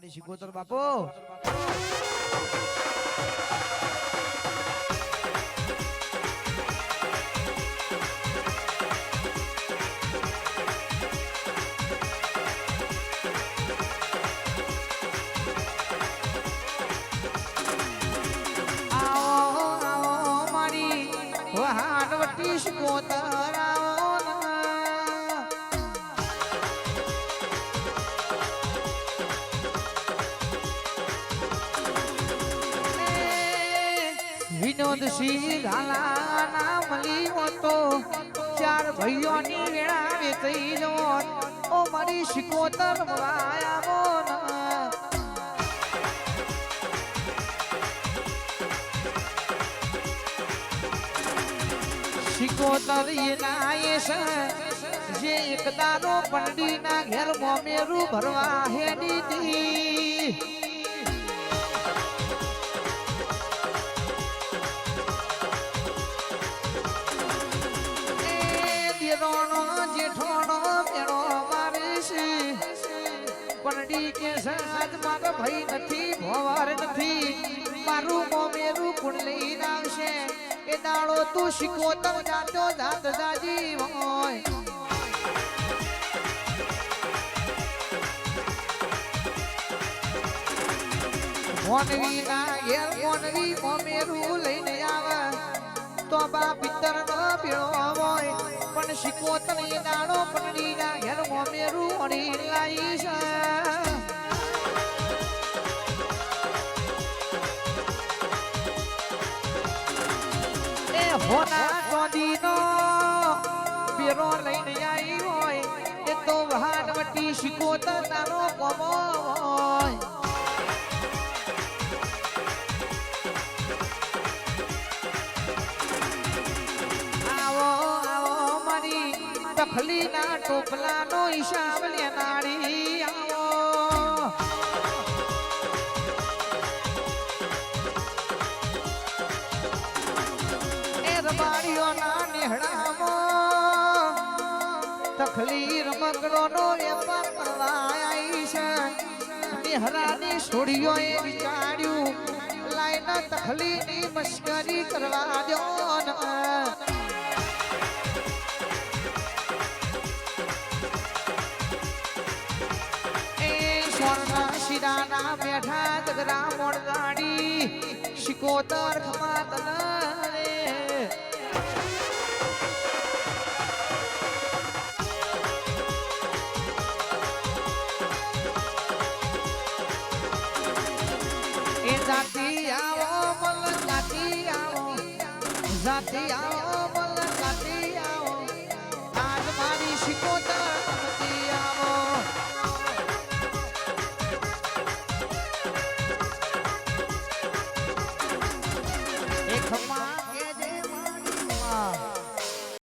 મારી શિકોતર બાપો વહાણવટી શિકોતર આવો વિનોદસિંહ ગાલા ના મળી હોતો ચાર ભાઈઓની વેળા વેચઈ જવો ઓ મારી શિકોતર આવો શિકોતર એના છે જે એક દારો પંડી ના ઘેર મોમેરું ભરવા હેડી દી દેરોનો જેઠોનો મેળો મારે છે પંડી કે સાજ મારો ભાઈ નથી ભવાર નથી મારું મોમેરું કુણ લઈ આવશે એ દાડો તું શિકોતર જાતો જાત જાજી હોય મોનવી ના ઘેર મોનવી મોમેરું લઈને આવે તો બા પિત્તર નો પીળો હોય પણ શિકોતર એ દાડો પંડી ના ઘેર મોમેરું ઓળી લાવી છે હોના ચોદીનો બેરો લઈને આવી હોય એ તો વહાણવટી શિકોતર તારો કોમો હોય આવો આવો મારી તખલીના ટોપલાનો હિસાબ લેનારી આવો રબાડીઓના નેહડામાં તખલી રમકડો નો વેપાર કરવા આવી છે નેહરાની છોડીઓએ વિચાર્યું લાઈના તખલીની મસ્કરી કરવા દો એ સ્વર્ણ શિરાના બેઠા જગરા મોડગાડી શિકોતર ખમાતન જાતી આવો મલ જાતી આવો જાતી આવો મલ જાતી આવો આજ મારી શિકોતર